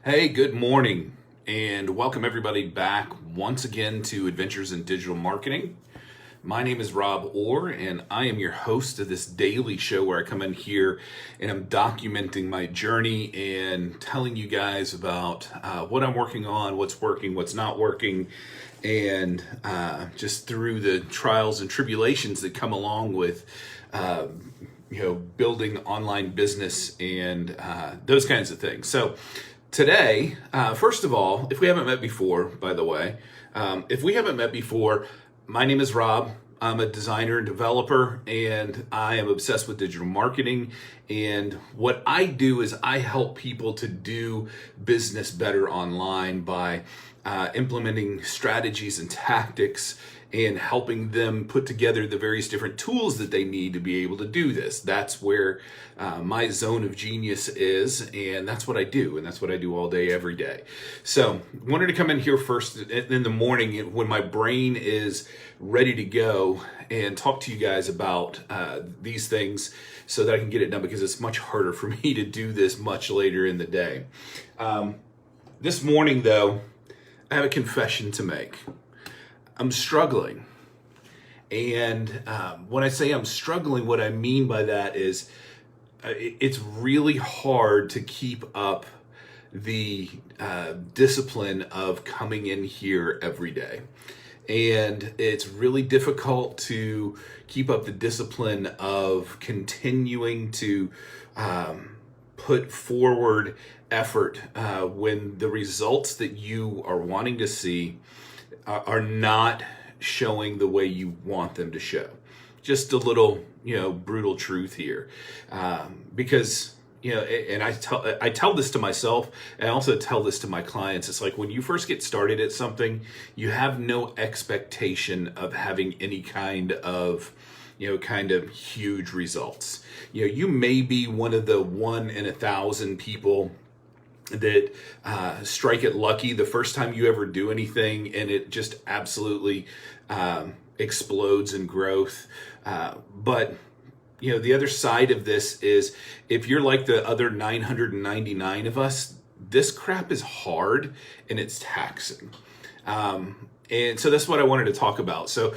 Hey, good morning, and welcome everybody back once again to Adventures in Digital Marketing. My name is Rob Orr, and I am your host of this daily show where I come in here and I'm documenting my journey and telling you guys about what I'm working on, what's working, what's not working, and just through the trials and tribulations that come along with building online business and those kinds of things. So today, first of all, if we haven't met before, by the way, if we haven't met before, my name is Rob. I'm a designer and developer, and I am obsessed with digital marketing. And what I do is I help people to do business better online by implementing strategies and tactics and helping them put together the various different tools that they need to be able to do this. That's where my zone of genius is, and that's what I do, and that's what I do all day, every day. So, wanted to come in here first in the morning when my brain is ready to go and talk to you guys about these things so that I can get it done, because it's much harder for me to do this much later in the day. This morning, though, I have a confession to make. I'm struggling. And when I say I'm struggling, what I mean by that is it's really hard to keep up the discipline of coming in here every day. And it's really difficult to keep up the discipline of continuing to put forward effort when the results that you are wanting to see are not showing the way you want them to show. Just a little, brutal truth here, because and I tell this to myself, and I also tell this to my clients. It's like when you first get started at something, you have no expectation of having any kind of huge results. You may be one of the 1 in 1,000 people that strike it lucky the first time you ever do anything, and it just absolutely explodes in growth. But the other side of this is, if you're like the other 999 of us, this crap is hard and it's taxing. And so that's what I wanted to talk about. So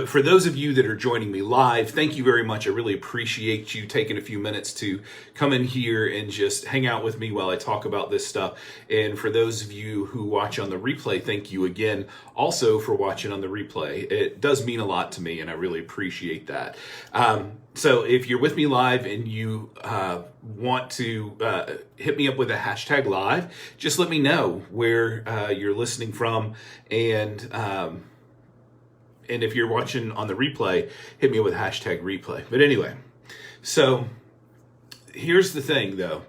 for those of you that are joining me live, thank you very much. I really appreciate you taking a few minutes to come in here and just hang out with me while I talk about this stuff. And for those of you who watch on the replay, thank you again also for watching on the replay. It does mean a lot to me, and I really appreciate that. So if you're with me live and you want to hit me up with a hashtag live, just let me know where you're listening from, and if you're watching on the replay, hit me up with hashtag replay. But anyway, so here's the thing though.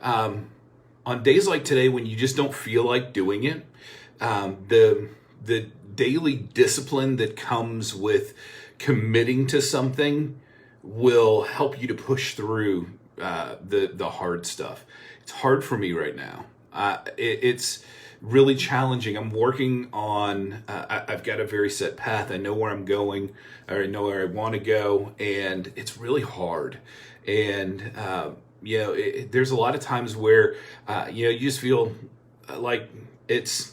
On days like today when you just don't feel like doing it, the daily discipline that comes with committing to something will help you to push through the hard stuff. It's hard for me right now. It's really challenging. I'm working on, I've got a very set path. I know where I'm going, or I know where I want to go, and it's really hard. And, there's a lot of times where, you just feel like it's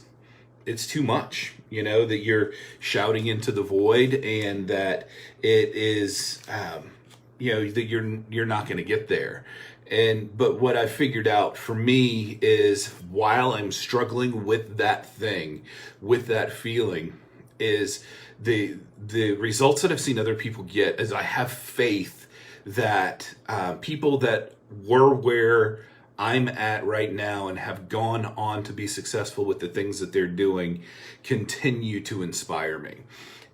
too much, that you're shouting into the void, and that it is, that you're not going to get there. But what I figured out for me is, while I'm struggling with that thing, with that feeling, is the results that I've seen other people get, is I have faith that people that were where I'm at right now and have gone on to be successful with the things that they're doing continue to inspire me.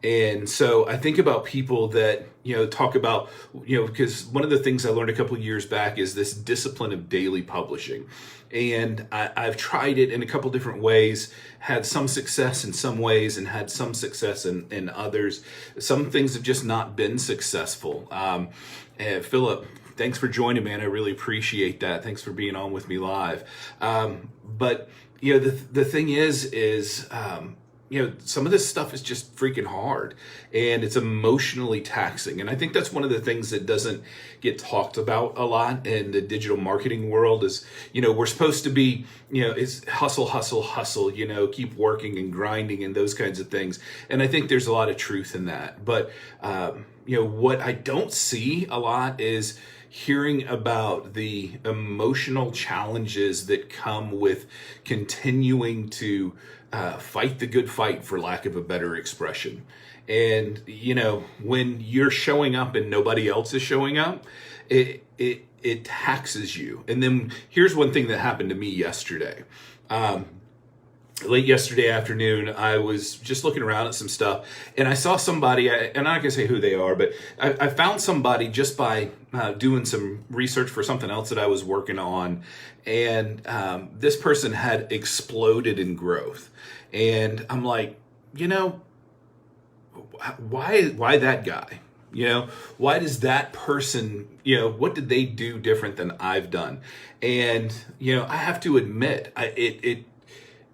And so I think about people that, talk about, because one of the things I learned a couple of years back is this discipline of daily publishing. And I've tried it in a couple different ways, had some success in some ways and had some success in others. Some things have just not been successful. And Philip, thanks for joining, man. I really appreciate that. Thanks for being on with me live. But the thing is, some of this stuff is just freaking hard and it's emotionally taxing. And I think that's one of the things that doesn't get talked about a lot in the digital marketing world is, we're supposed to be, it's hustle, hustle, hustle, keep working and grinding and those kinds of things. And I think there's a lot of truth in that. But, what I don't see a lot is hearing about the emotional challenges that come with continuing to fight the good fight, for lack of a better expression. And when you're showing up and nobody else is showing up, it taxes you. And then here's one thing that happened to me yesterday. Late yesterday afternoon, I was just looking around at some stuff, and I saw somebody, and I'm not gonna say who they are, but I found somebody just by doing some research for something else that I was working on, and this person had exploded in growth. And I'm like, why that guy? Why does that person, what did they do different than I've done? And, I have to admit,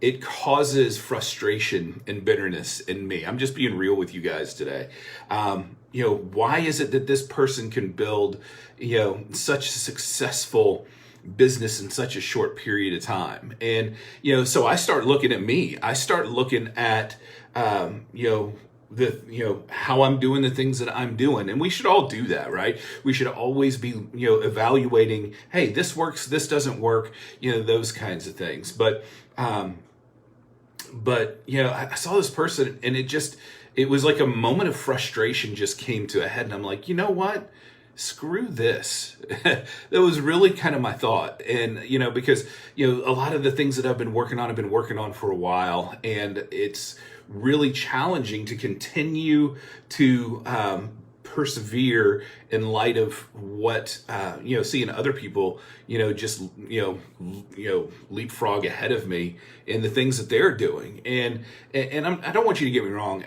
it causes frustration and bitterness in me. I'm just being real with you guys today. Why is it that this person can build, such a successful business in such a short period of time? And, so I start looking at me. I start looking at, how I'm doing the things that I'm doing. And we should all do that, right? We should always be, evaluating, hey, this works, this doesn't work, those kinds of things. But I saw this person, and it was like a moment of frustration just came to a head. And I'm like, you know what? Screw this. That was really kind of my thought. And, because, a lot of the things that I've been working on for a while, and it's really challenging to continue to persevere in light of what seeing other people just leapfrog ahead of me in the things that they're doing. And I don't want you to get me wrong.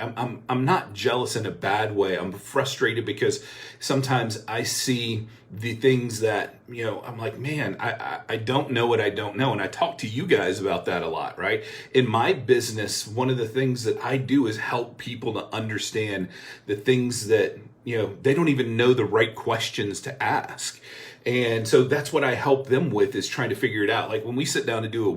I'm not jealous in a bad way. I'm frustrated because sometimes I see the things that I'm like, man, I don't know what I don't know. And I talk to you guys about that a lot, right? In my business, one of the things that I do is help people to understand the things that they don't even know the right questions to ask. And so that's what I help them with, is trying to figure it out. Like when we sit down to do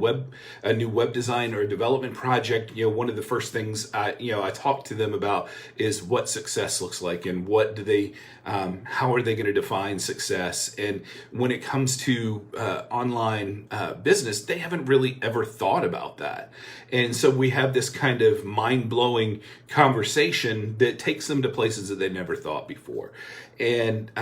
a new web design or a development project, one of the first things I talk to them about is what success looks like, and what do they, how are they going to define success? And when it comes to online business, they haven't really ever thought about that. And so we have this kind of mind-blowing conversation that takes them to places that they never thought before. And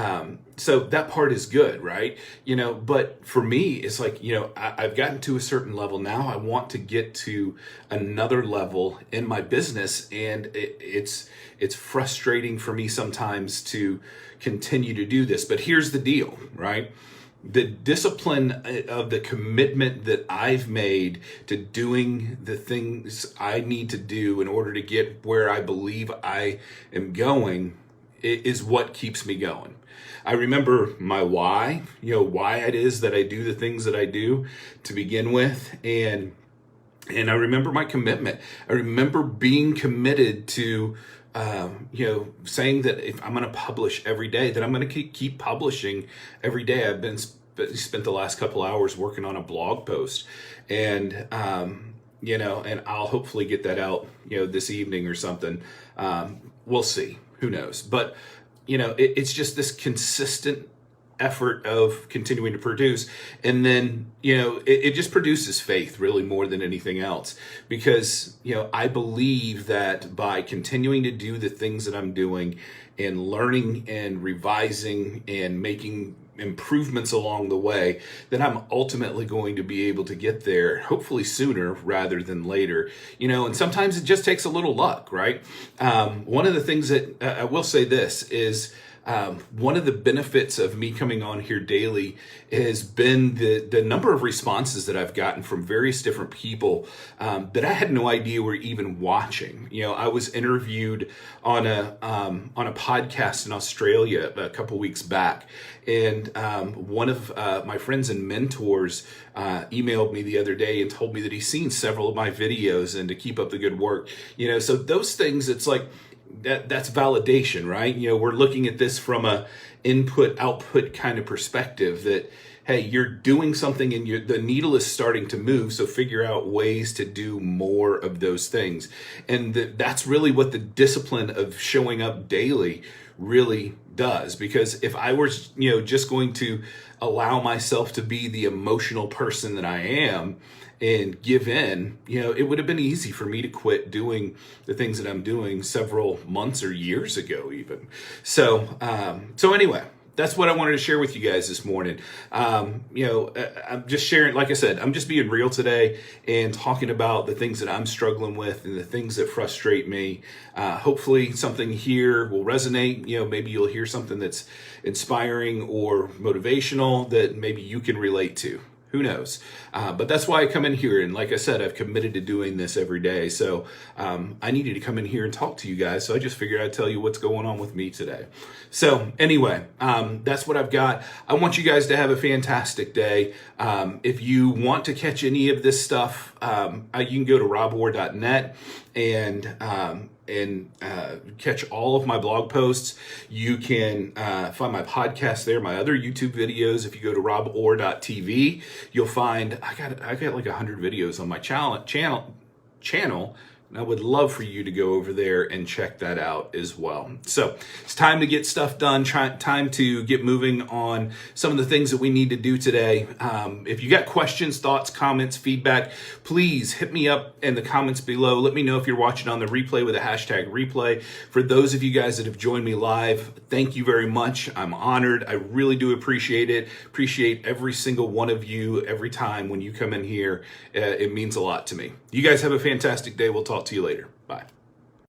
so that part is good, right? But for me, it's like, I've gotten to a certain level now. I want to get to another level in my business. And it's frustrating for me sometimes to continue to do this. But here's the deal, right? The discipline of the commitment that I've made to doing the things I need to do in order to get where I believe I am going is what keeps me going. I remember my why, why it is that I do the things that I do to begin with. And I remember my commitment. I remember being committed to, saying that if I'm going to publish every day, that I'm going to keep publishing every day. I've spent the last couple hours working on a blog post, and, and I'll hopefully get that out, this evening or something. We'll see. Who knows? But, it's just this consistent effort of continuing to produce. And then, it just produces faith really more than anything else, because, I believe that by continuing to do the things that I'm doing and learning and revising and making improvements along the way, that I'm ultimately going to be able to get there, hopefully sooner rather than later. And sometimes it just takes a little luck, right? One of the things that I will say this is, one of the benefits of me coming on here daily has been the number of responses that I've gotten from various different people that I had no idea were even watching. I was interviewed on a podcast in Australia a couple weeks back, and one of my friends and mentors emailed me the other day and told me that he's seen several of my videos and to keep up the good work. So those things, it's like that's validation, right? We're looking at this from a input output kind of perspective that, hey, you're doing something and the needle is starting to move, so figure out ways to do more of those things. And that's really what the discipline of showing up daily really does. Because if I were, just going to allow myself to be the emotional person that I am and give in, it would have been easy for me to quit doing the things that I'm doing several months or years ago even. So anyway, that's what I wanted to share with you guys this morning. I'm just sharing, like I said, I'm just being real today and talking about the things that I'm struggling with and the things that frustrate me. Hopefully something here will resonate. Maybe you'll hear something that's inspiring or motivational that maybe you can relate to. Who knows? But that's why I come in here. And like I said, I've committed to doing this every day. So I needed to come in here and talk to you guys. So I just figured I'd tell you what's going on with me today. So anyway, that's what I've got. I want you guys to have a fantastic day. If you want to catch any of this stuff, you can go to robor.net and catch all of my blog posts. You can find my podcast there, my other YouTube videos. If you go to robor.tv, you'll find I got like 100 videos on my channel. And I would love for you to go over there and check that out as well. So it's time to get stuff done, time to get moving on some of the things that we need to do today. If you got questions, thoughts, comments, feedback, please hit me up in the comments below. Let me know if you're watching on the replay with a hashtag replay. For those of you guys that have joined me live, thank you very much. I'm honored. I really do appreciate it. Appreciate every single one of you every time when you come in here. It means a lot to me. You guys have a fantastic day. We'll talk to you later.